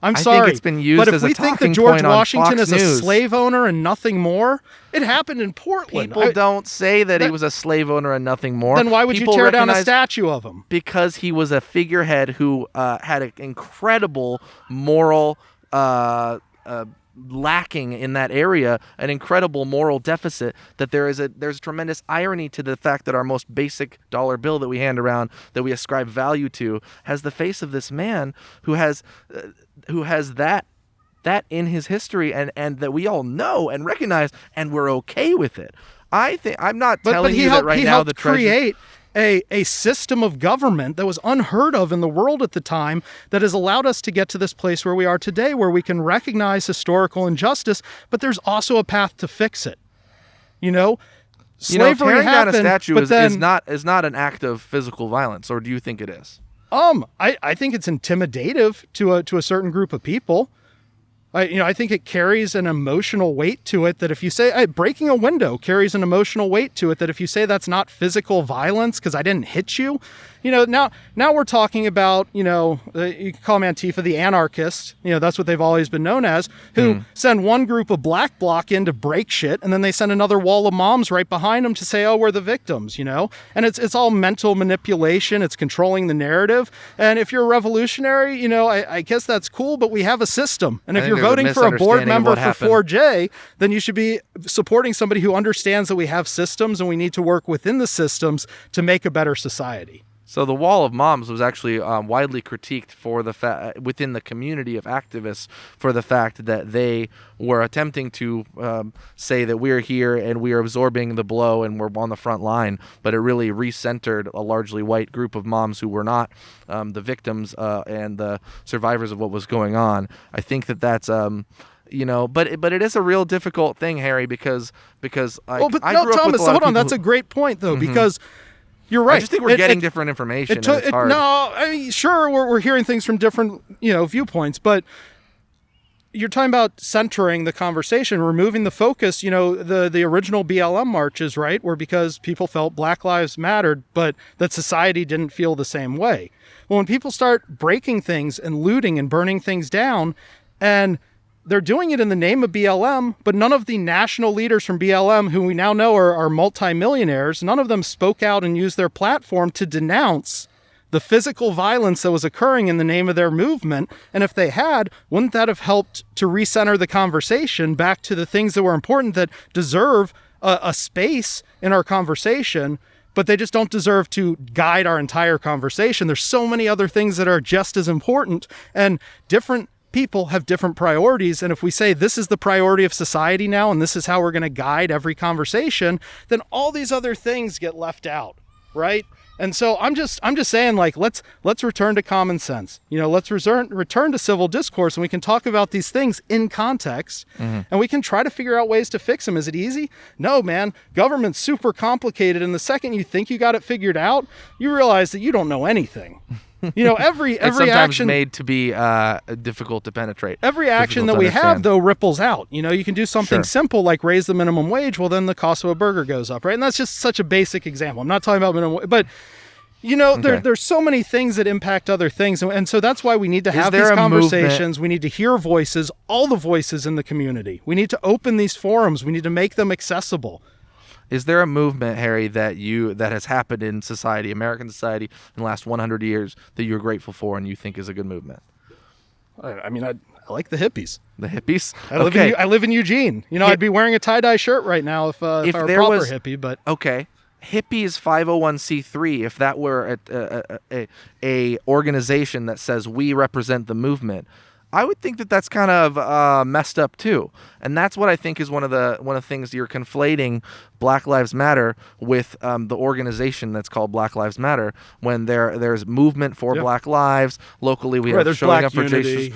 I'm sorry, think it's been used but if as a we think that talking George point on Washington Fox is a News. slave owner and nothing more, it happened in Portland. People don't say that he was a slave owner and nothing more. Then why would People you tear down a recognize- statue of him? Because he was a figurehead who had an incredible moral lacking in that area, an incredible moral deficit, that there's tremendous irony to the fact that our most basic dollar bill that we hand around, that we ascribe value to, has the face of this man who has that in his history, and that we all know and recognize, and we're okay with it. I'm not telling you that right now the treasure create a system of government that was unheard of in the world at the time, that has allowed us to get to this place where we are today, where we can recognize historical injustice, but there's also a path to fix it. Slavery tearing down a happened, statue but is not an act of physical violence, or do you think it is? I think it's intimidative to a certain group of people. I think it carries an emotional weight to it that if you say breaking a window carries an emotional weight to it that if you say that's not physical violence because I didn't hit you, now we're talking about, you can call them Antifa, the anarchists, that's what they've always been known as, who send one group of black bloc in to break shit, and then they send another wall of moms right behind them to say, oh, we're the victims, and it's all mental manipulation. It's controlling the narrative. And if you're a revolutionary, I guess that's cool, but we have a system. And if you're voting for a board member for 4J, then you should be supporting somebody who understands that we have systems and we need to work within the systems to make a better society. So the Wall of Moms was actually widely critiqued for the within the community of activists for the fact that they were attempting to say that we're here and we are absorbing the blow and we're on the front line, but it really recentered a largely white group of moms who were not the victims and the survivors of what was going on. I think that's but it is a real difficult thing, Harry, because I grew up with a lot of people that's a great point though, because you're right. I just think we're getting different information. It's hard. Sure, we're hearing things from different, viewpoints, but you're talking about centering the conversation, removing the focus. The original BLM marches, right, were because people felt Black Lives mattered, but that society didn't feel the same way. Well, when people start breaking things and looting and burning things down, and they're doing it in the name of BLM, but none of the national leaders from BLM, who we now know are multimillionaires, none of them spoke out and used their platform to denounce the physical violence that was occurring in the name of their movement. And if they had, wouldn't that have helped to recenter the conversation back to the things that were important, that deserve a space in our conversation, but they just don't deserve to guide our entire conversation? There's so many other things that are just as important, and different people have different priorities. And if we say this is the priority of society now, and this is how we're going to guide every conversation, then all these other things get left out, right? And so I'm just saying, let's return to common sense. Let's return to civil discourse, and we can talk about these things in context, and we can try to figure out ways to fix them. Is it easy? No, man. Government's super complicated, and the second you think you got it figured out, you realize that you don't know anything. Every it's sometimes action made to be difficult to penetrate. Every action that we have, though, ripples out. You can do something simple like raise the minimum wage. Well, then the cost of a burger goes up, right? And that's just such a basic example. I'm not talking about minimum wage, but there's so many things that impact other things, and so that's why we need to have these conversations. We need to hear voices, all the voices in the community. We need to open these forums. We need to make them accessible. Is there a movement, Harry, that has happened in society, American society, in the last 100 years that you're grateful for and you think is a good movement? I like the hippies. The hippies? I live in Eugene. I'd be wearing a tie-dye shirt right now if I were a proper hippie. But okay, hippies 501c3. If that were a organization that says we represent the movement, I would think that that's kind of messed up too, and that's what I think is one of the things you're conflating Black Lives Matter with the organization that's called Black Lives Matter. When there's movement for Black lives locally, we have there's showing Black up for unity,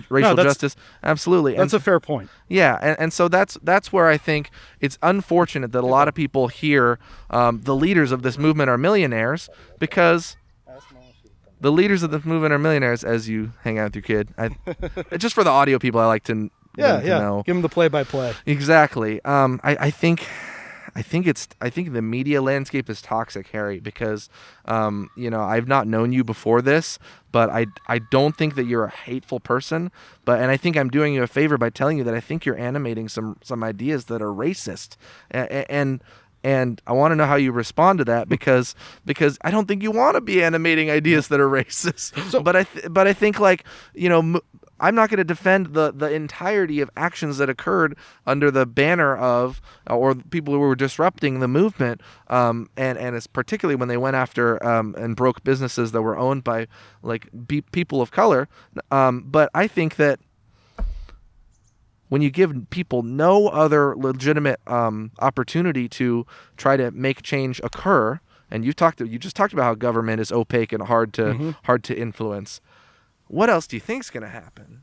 racial justice. Absolutely, that's a fair point. Yeah, and so that's where I think it's unfortunate that a lot of people here, the leaders of this movement are millionaires, because the leaders of the movement are millionaires. As you hang out with your kid, just for the audio people, I like to know. Give them the play-by-play. Exactly. I think the media landscape is toxic, Harry, because I've not known you before this, but I don't think that you're a hateful person, and I think I'm doing you a favor by telling you that I think you're animating some ideas that are racist, and I want to know how you respond to that, because I don't think you want to be animating ideas that are racist. So, but I think, like, I'm not going to defend the entirety of actions that occurred under the banner of, or people who were disrupting the movement, and it's particularly when they went after and broke businesses that were owned by people of color. But I think that when you give people no other legitimate opportunity to try to make change occur, and you just talked about how government is opaque and hard to influence. What else do you think's going to happen?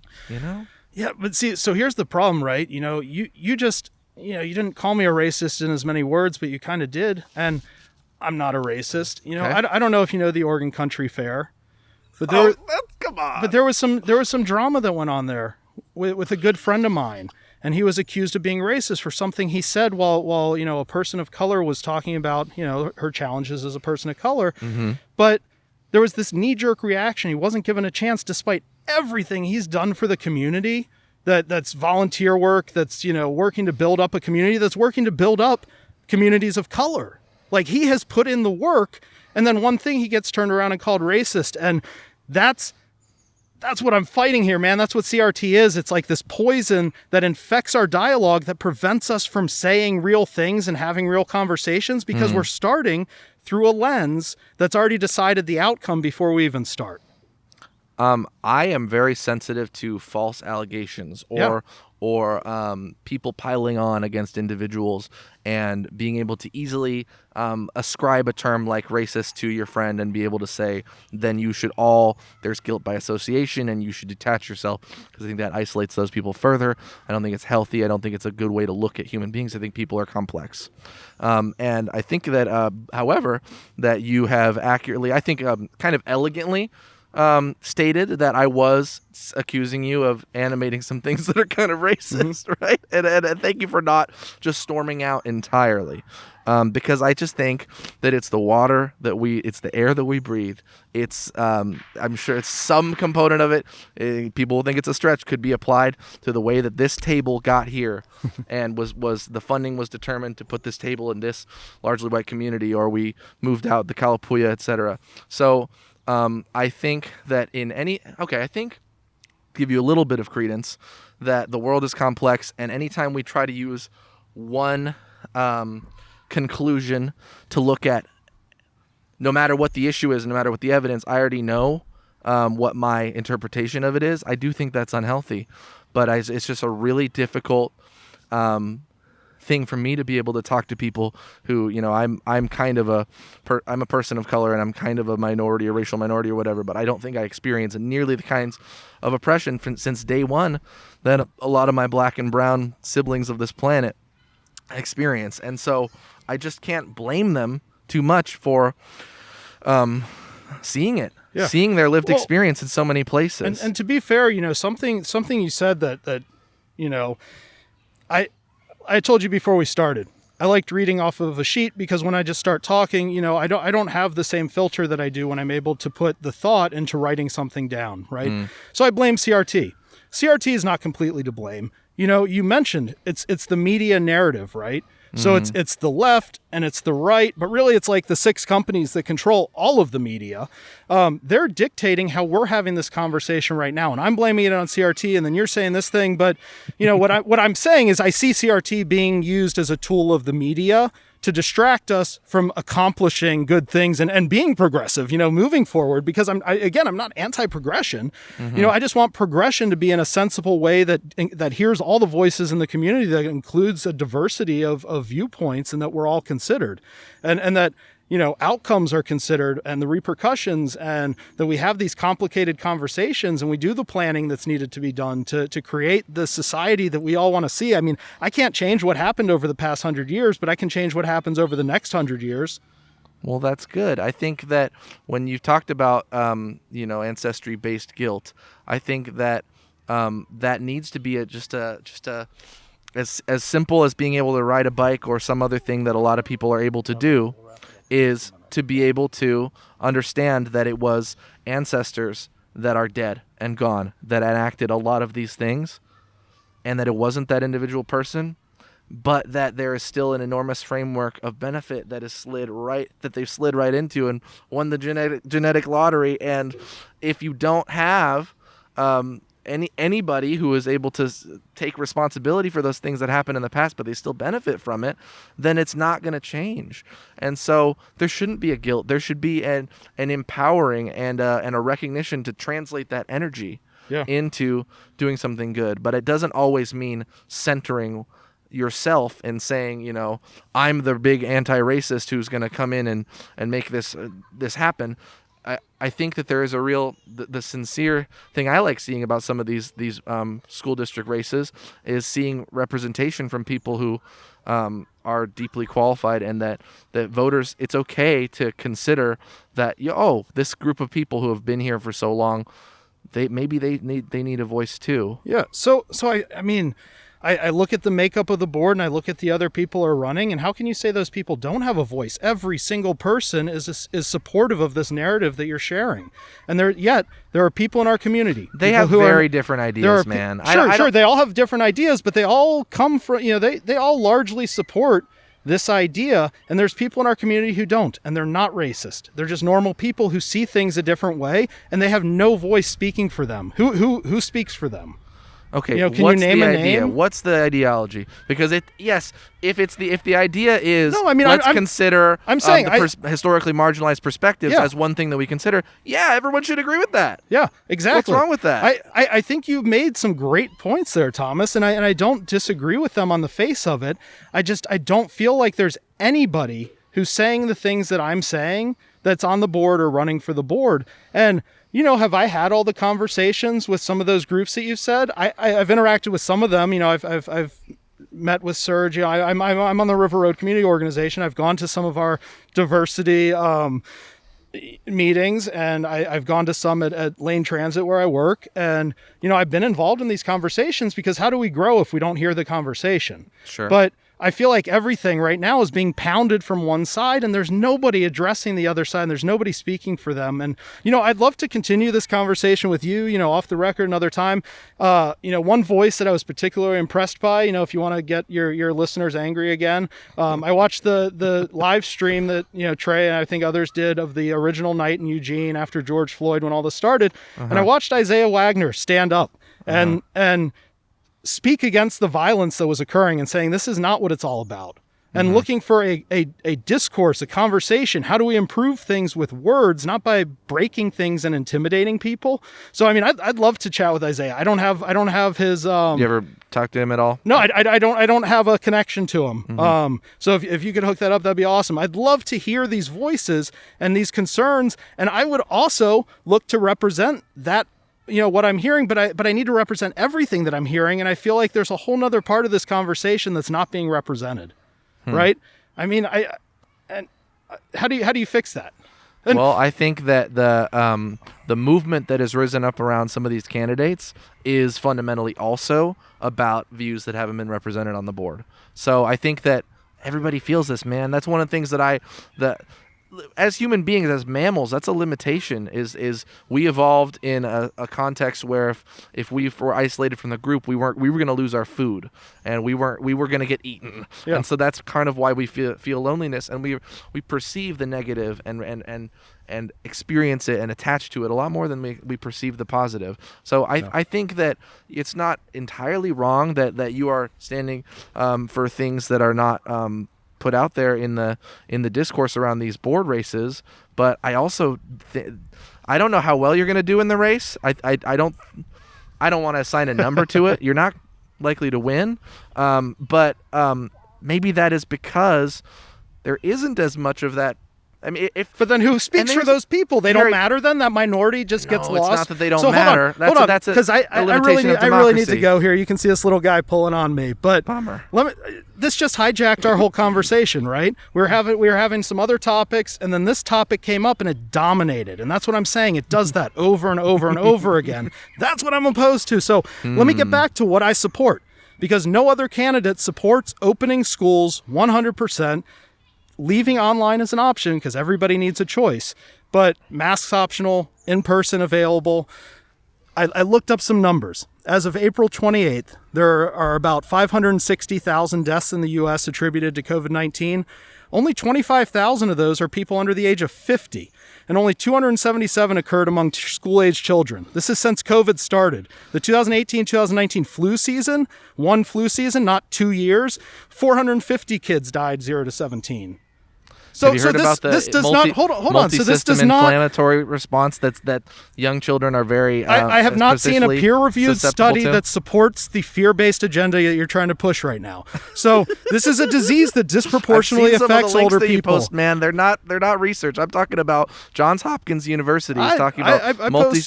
Yeah, but see, so here's the problem, right? You just you didn't call me a racist in as many words, but you kind of did, and I'm not a racist. Okay. I don't know if you know the Oregon Country Fair, but come on. But there was some drama that went on there with a good friend of mine, and he was accused of being racist for something he said while a person of color was talking about her challenges as a person of color, but there was this knee-jerk reaction. He wasn't given a chance, despite everything he's done for the community. That's volunteer work. That's working to build up a community. That's working to build up communities of color. Like, he has put in the work, and then one thing he gets turned around and called racist, and that's what I'm fighting here, man. That's what CRT is. It's like this poison that infects our dialogue, that prevents us from saying real things and having real conversations, because we're starting through a lens that's already decided the outcome before we even start. I am very sensitive to false allegations or people piling on against individuals and being able to easily ascribe a term like racist to your friend and be able to say, then there's guilt by association and you should detach yourself, because I think that isolates those people further. I don't think it's healthy. I don't think it's a good way to look at human beings. I think people are complex. And I think that, however, that you have accurately, I think kind of elegantly, stated that I was accusing you of animating some things that are kind of racist, right? And thank you for not just storming out entirely, because I just think that it's the water it's the air that we breathe. It's I'm sure it's some component of it. People think it's a stretch, could be applied to the way that this table got here, and was the funding was determined to put this table in this largely white community, or we moved out the Kalapuya, etc. So. I think that give you a little bit of credence that the world is complex, and anytime we try to use one conclusion to look at, no matter what the issue is, no matter what the evidence, I already know what my interpretation of it is. I do think that's unhealthy, but it's just a really difficult thing for me to be able to talk to people who, I'm kind of I'm a person of color, and I'm kind of a minority, a racial minority or whatever, but I don't think I experience nearly the kinds of oppression since day one that a lot of my black and brown siblings of this planet experience. And so I just can't blame them too much for seeing it. Yeah. Seeing their lived experience in so many places. And to be fair, something you said that I told you before we started, I liked reading off of a sheet, because when I just start talking, I don't have the same filter that I do when I'm able to put the thought into writing something down, right? So I blame CRT. CRT is not completely to blame. You mentioned it's the media narrative, right? So it's the left and it's the right, but really it's like the 6 companies that control all of the media. They're dictating how we're having this conversation right now, and I'm blaming it on CRT, and then you're saying this thing. But what I'm saying is I see CRT being used as a tool of the media to distract us from accomplishing good things and being progressive, moving forward. Because I'm not anti-progression. I just want progression to be in a sensible way that hears all the voices in the community, that includes a diversity of viewpoints, and that we're all considered, and that outcomes are considered, and the repercussions, and that we have these complicated conversations, and we do the planning that's needed to be done to create the society that we all want to see. I mean, I can't change what happened over the past 100 years, but I can change what happens over the next 100 years. Well, that's good. I think that when you talked about, ancestry-based guilt, I think that that needs to be just a as simple as being able to ride a bike or some other thing that a lot of people are able to do, is to be able to understand that it was ancestors that are dead and gone that enacted a lot of these things, and that it wasn't that individual person, but that there is still an enormous framework of benefit that they've slid right into and won the genetic lottery. And if you don't have anybody who is able to take responsibility for those things that happened in the past, but they still benefit from it, then it's not going to change. And so there shouldn't be a guilt. There should be an empowering and a recognition to translate that energy into doing something good. But it doesn't always mean centering yourself and saying, I'm the big anti-racist who's going to come in and make this happen. I think that there is a real, the sincere thing I like seeing about some of these school district races is seeing representation from people who are deeply qualified, and that voters, it's okay to consider that, this group of people who have been here for so long, they need a voice too. Yeah. So I mean, I look at the makeup of the board, and I look at the other people who are running, and how can you say those people don't have a voice? Every single person is supportive of this narrative that you're sharing. And there are people in our community. They have very different ideas, man. Sure. They all have different ideas, but they all come from, they all largely support this idea. And there's people in our community who don't, and they're not racist. They're just normal people who see things a different way, and they have no voice speaking for them. Who speaks for them? Okay, can what's you name the a idea? name? What's the ideology? Because if the idea is, I'm consider saying historically marginalized perspectives as one thing that we consider. Yeah, everyone should agree with that. Yeah, exactly. What's wrong with that? I think you've made some great points there, Thomas, and I don't disagree with them on the face of it. I don't feel like there's anybody who's saying the things that I'm saying that's on the board or running for the board. And have I had all the conversations with some of those groups that you've said? I've interacted with some of them. I've met with Serge. I'm on the River Road Community Organization. I've gone to some of our diversity meetings, and I've gone to some at Lane Transit where I work. And, I've been involved in these conversations, because how do we grow if we don't hear the conversation? Sure. But I feel like everything right now is being pounded from one side, and there's nobody addressing the other side, and there's nobody speaking for them. And, I'd love to continue this conversation with you, off the record another time. One voice that I was particularly impressed by, if you want to get your listeners angry again, I watched the live stream that, Trey and I think others did of the original night in Eugene after George Floyd, when all this started. And I watched Isaiah Wagner stand up and speak against the violence that was occurring, and saying this is not what it's all about, and looking for a discourse, a conversation. How do we improve things with words, not by breaking things and intimidating people? So, I mean, I'd love to chat with Isaiah. I don't have his. You ever talk to him at all? No, I don't have a connection to him. So if you could hook that up, that'd be awesome. I'd love to hear these voices and these concerns, and I would also look to represent that, what I'm hearing, but I need to represent everything that I'm hearing. And I feel like there's a whole nother part of this conversation that's not being represented. Right. I mean, how do you fix that? Well, I think that the movement that has risen up around some of these candidates is fundamentally also about views that haven't been represented on the board. So I think that everybody feels this, man. That's one of the things that as human beings, as mammals, that's a limitation. Is we evolved in a context where if we were isolated from the group, we were going to lose our food, and we were going to get eaten. Yeah. And so that's kind of why we feel loneliness, and we perceive the negative and experience it and attach to it a lot more than we perceive the positive. So I think that it's not entirely wrong that you are standing for things that are not put out there in the discourse around these board races. But I also I don't know how well you're going to do in the race. I don't want to assign a number to it. You're not likely to win, but maybe that is because there isn't as much of that. I mean, but then who speaks for those people? They don't matter then? That minority just gets lost? It's not that they don't matter. Hold on, that's because I really need to go here. You can see this little guy pulling on me. But bummer. This just hijacked our whole conversation, right? We were having some other topics, and then this topic came up and it dominated. And that's what I'm saying. It does that over and over and over again. That's what I'm opposed to. So let me get back to what I support, because no other candidate supports opening schools 100%. Leaving online is an option because everybody needs a choice, but masks optional, in-person available. I looked up some numbers. As of April 28th, there are about 560,000 deaths in the U.S. attributed to COVID-19. Only 25,000 of those are people under the age of 50, and only 277 occurred among school-age children. This is since COVID started. The 2018-2019 flu season, one flu season, not 2 years, 450 kids died 0 to 17. Have you heard about the multi-system inflammatory response that young children are very I have not seen a peer-reviewed study that supports the fear-based agenda that you're trying to push right now. So this is a disease that disproportionately affects older people. Post, man, they're not research. I'm talking about Johns Hopkins University is talking about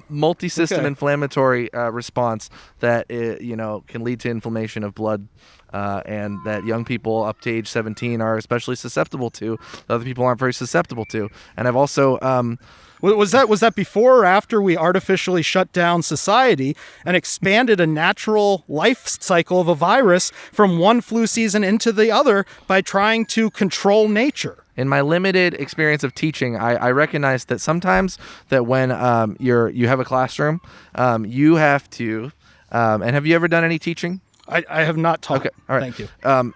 multi-system inflammatory response that can lead to inflammation of blood. And that young people up to age 17 are especially susceptible to. Other people aren't very susceptible to. And I've also was that before or after we artificially shut down society and expanded a natural life cycle of a virus from one flu season into the other by trying to control nature? In my limited experience of teaching, I recognize that sometimes that when you have a classroom, you have to. And have you ever done any teaching? I have not taught. Okay, all right. Thank you.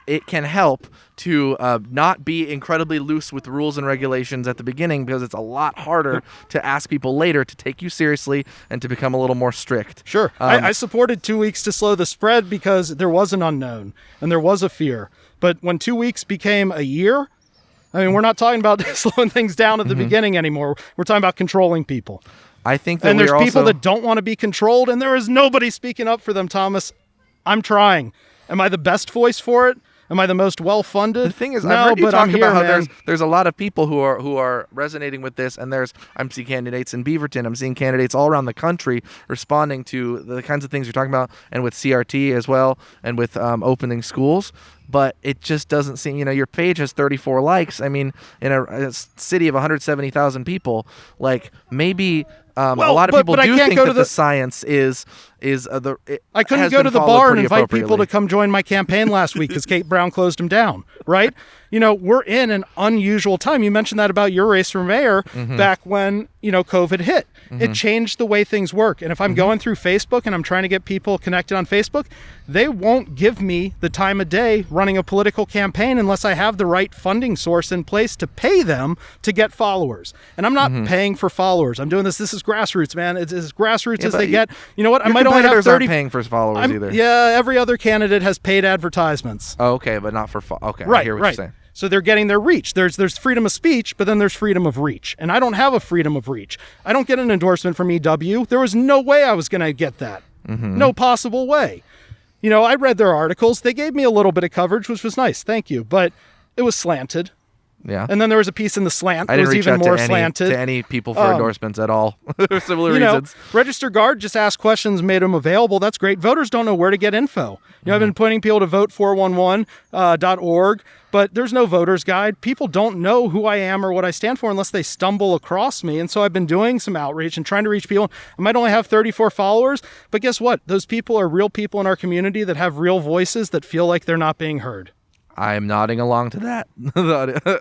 It can help to not be incredibly loose with rules and regulations at the beginning, because it's a lot harder to ask people later to take you seriously and to become a little more strict. Sure. I supported 2 weeks to slow the spread because there was an unknown and there was a fear. But when 2 weeks became a year, I mean, we're not talking about slowing things down at the beginning anymore. We're talking about controlling people. I think that and there's people that don't want to be controlled, and there is nobody speaking up for them, Thomas. I'm trying. Am I the best voice for it? Am I the most well-funded? The thing is, no, I've heard you talk about how man. there's a lot of people who are resonating with this, and I'm seeing candidates in Beaverton, I'm seeing candidates all around the country responding to the kinds of things you're talking about, and with CRT as well, and with opening schools. But it just doesn't seem, your page has 34 likes. I mean, in a city of 170,000 people, like maybe a lot of people do think that the science is I couldn't go to the bar and invite people to come join my campaign last week because Kate Brown closed them down, right? We're in an unusual time. You mentioned that about your race for mayor back when, COVID hit. It changed the way things work. And if I'm going through Facebook and I'm trying to get people connected on Facebook, they won't give me the time of day running a political campaign unless I have the right funding source in place to pay them to get followers. And I'm not paying for followers. I'm doing this. This is grassroots, man. It's as grassroots as they get. You know what? I might only have 30. Aren't paying for followers either. Yeah, every other candidate has paid advertisements. Oh, okay, but not for okay. Right, I hear what right. you're saying. So they're getting their reach. There's freedom of speech, but then there's freedom of reach. And I don't have a freedom of reach. I don't get an endorsement from EW. There was no way I was going to get that. No possible way. I read their articles. They gave me a little bit of coverage, which was nice. Thank you. But it was slanted. Yeah. And then there was a piece in the slant that was even more slanted. To any people for endorsements at all. Similar reasons. Register Guard just asked questions, made them available. That's great. Voters don't know where to get info. I've been pointing people to vote411.org, but there's no voter's guide. People don't know who I am or what I stand for unless they stumble across me. And so I've been doing some outreach and trying to reach people. I might only have 34 followers, but guess what? Those people are real people in our community that have real voices that feel like they're not being heard. I'm nodding along to that.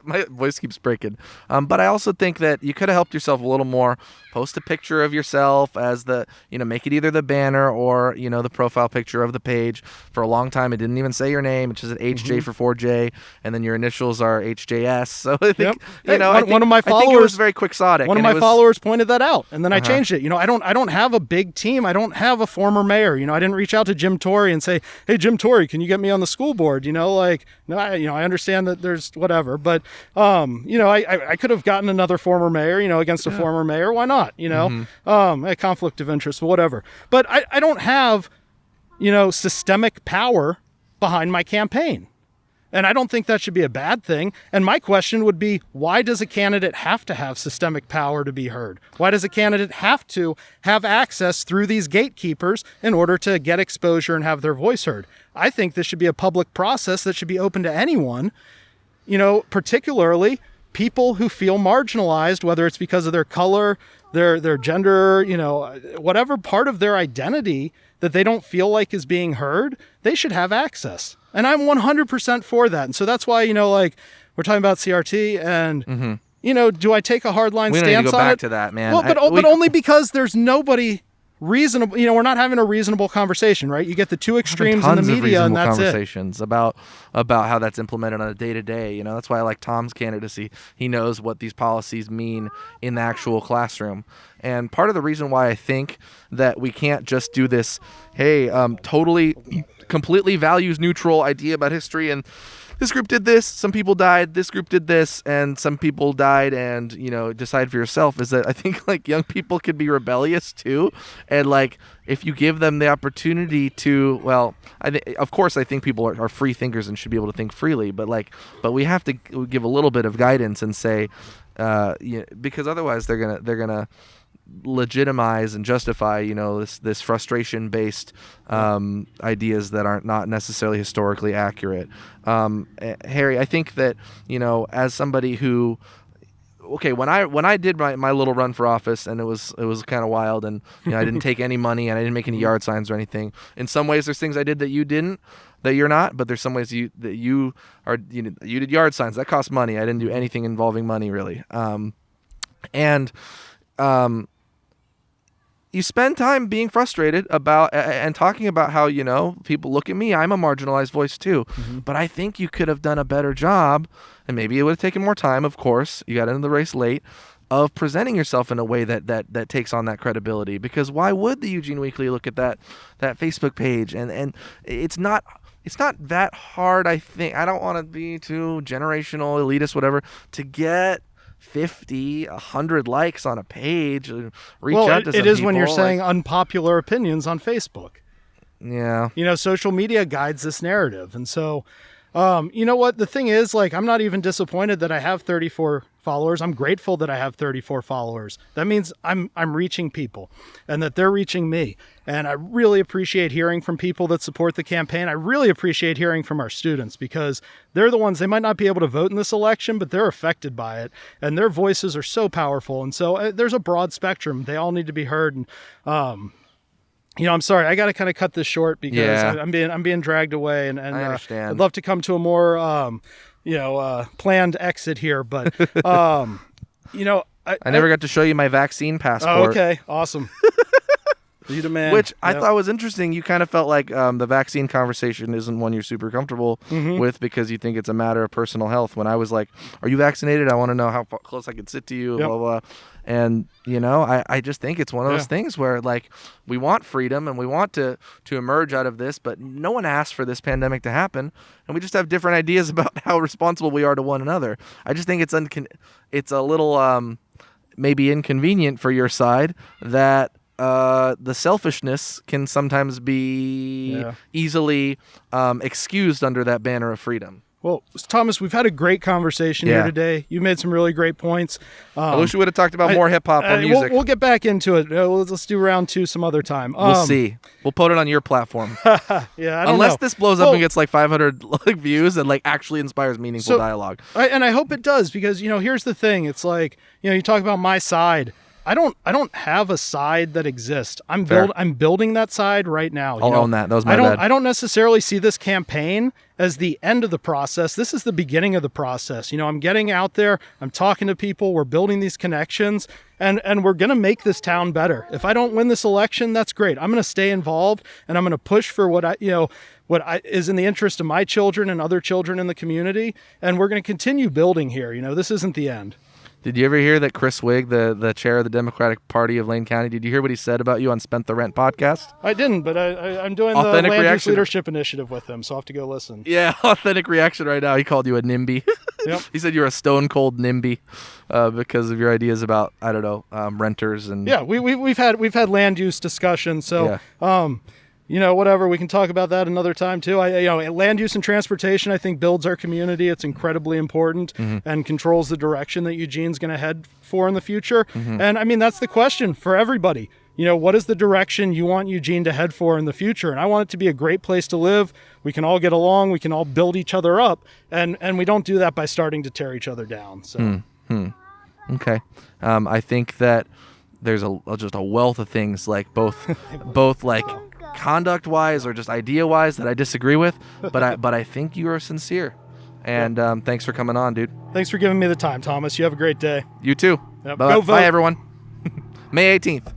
My voice keeps breaking. But I also think that you could have helped yourself a little more. Post a picture of yourself as make it either the banner or, the profile picture of the page. For a long time, it didn't even say your name. It's just an HJ for 4J, and then your initials are HJS. So I think, one of my followers, I think it was very quixotic. One of my followers pointed that out, and then I changed it. I don't have a big team. I don't have a former mayor. I didn't reach out to Jim Torrey and say, hey, Jim Torrey, can you get me on the school board? No, I understand that there's whatever, but I could have gotten another former mayor, against a former mayor. Why not? A conflict of interest, whatever. But I don't have, systemic power behind my campaign. And I don't think that should be a bad thing. And my question would be, why does a candidate have to have systemic power to be heard? Why does a candidate have to have access through these gatekeepers in order to get exposure and have their voice heard? I think this should be a public process that should be open to anyone, particularly people who feel marginalized, whether it's because of their color, their gender, whatever part of their identity that they don't feel like is being heard, they should have access. And I'm 100% for that. And so that's why, we're talking about CRT and, do I take a hardline We stance don't need to go on back it? to that, man. Well, but only because there's nobody reasonable, we're not having a reasonable conversation, right? You get the two extremes in the media and that's conversations about how that's implemented on a day-to-day. That's why I like Tom's candidacy. He knows what these policies mean in the actual classroom. And part of the reason why I think that we can't just do this, completely values neutral idea about history and this group did this, some people died, this group did this, and some people died, and decide for yourself, is that I think young people could be rebellious too, and if you give them the opportunity to, of course I think people are free thinkers and should be able to think freely, but we have to give a little bit of guidance and say, because otherwise they're gonna legitimize and justify this frustration based ideas that aren't not necessarily historically accurate. Harry, I think that as somebody who when I did my little run for office, and it was kind of wild, and I didn't take any money and I didn't make any yard signs or anything. In some ways there's things I did that you didn't, that you're not, but there's some ways you did yard signs that cost money. I didn't do anything involving money really. You spend time being frustrated about and talking about how, people look at me, I'm a marginalized voice too. Mm-hmm. But I think you could have done a better job, and maybe it would have taken more time, of course, you got into the race late, of presenting yourself in a way that takes on that credibility. Because why would the Eugene Weekly look at that Facebook page? And it's not that hard, I think. I don't want to be too generational, elitist, whatever, to get 50, 100 likes on a page, reach out to some it is people. When you're saying unpopular opinions on Facebook. Yeah. Social media guides this narrative. And so, what the thing is, I'm not even disappointed that I have 34 followers. I'm grateful that I have 34 followers. That means I'm reaching people and that they're reaching me. And I really appreciate hearing from people that support the campaign. I really appreciate hearing from our students, because they're the ones, they might not be able to vote in this election, but they're affected by it. And their voices are so powerful. And so there's a broad spectrum. They all need to be heard. And, I'm sorry, I got to kind of cut this short because I'm being dragged away, and I understand. I'd love to come to a more, planned exit here, but, I never got to show you my vaccine passport. Oh, okay. Awesome. You the man. Which I thought was interesting. You kind of felt like the vaccine conversation isn't one you're super comfortable with, because you think it's a matter of personal health. When I was like, are you vaccinated? I want to know how close I could sit to you, blah, blah, blah. And, I just think it's one of those things where, we want freedom and we want to emerge out of this, but no one asked for this pandemic to happen. And we just have different ideas about how responsible we are to one another. I just think it's a little maybe inconvenient for your side that the selfishness can sometimes be easily excused under that banner of freedom. Well, Thomas, we've had a great conversation here today. You made some really great points. I wish we would have talked about more hip-hop or music. We'll get back into it. Let's do round 2 some other time. We'll see. We'll put it on your platform. I don't Unless know. this blows up and gets 500 views and actually inspires meaningful dialogue. And I hope it does, because, here's the thing. It's you talk about my side. I don't have a side that exists. I'm building that side right now. I'll own that. That was my bad. I don't necessarily see this campaign as the end of the process. This is the beginning of the process. I'm getting out there. I'm talking to people. We're building these connections, and we're going to make this town better. If I don't win this election, that's great. I'm going to stay involved, and I'm going to push for what is in the interest of my children and other children in the community. And we're going to continue building here. This isn't the end. Did you ever hear that Chris Wigg, the chair of the Democratic Party of Lane County, did you hear what he said about you on Spent the Rent podcast? I didn't, but I'm doing Authentic the land use reaction. leadership initiative with him, so I'll have to go listen. Yeah, authentic reaction right now. He called you a NIMBY. Yep. He said you're a stone cold NIMBY because of your ideas about, I don't know, renters and... Yeah, we've had land use discussions, so whatever, we can talk about that another time too. Land use and transportation, I think, builds our community. It's incredibly important and controls the direction that Eugene's going to head for in the future. And I mean, that's the question for everybody. What is the direction you want Eugene to head for in the future? And I want it to be a great place to live. We can all get along. We can all build each other up. And we don't do that by starting to tear each other down. So. Okay. I think that there's just a wealth of things, like both like conduct-wise or just idea-wise, that I disagree with. But I think you are sincere. And thanks for coming on, dude. Thanks for giving me the time, Thomas. You have a great day. You too. Yep. Bye, Go vote. Bye, everyone. May 18th.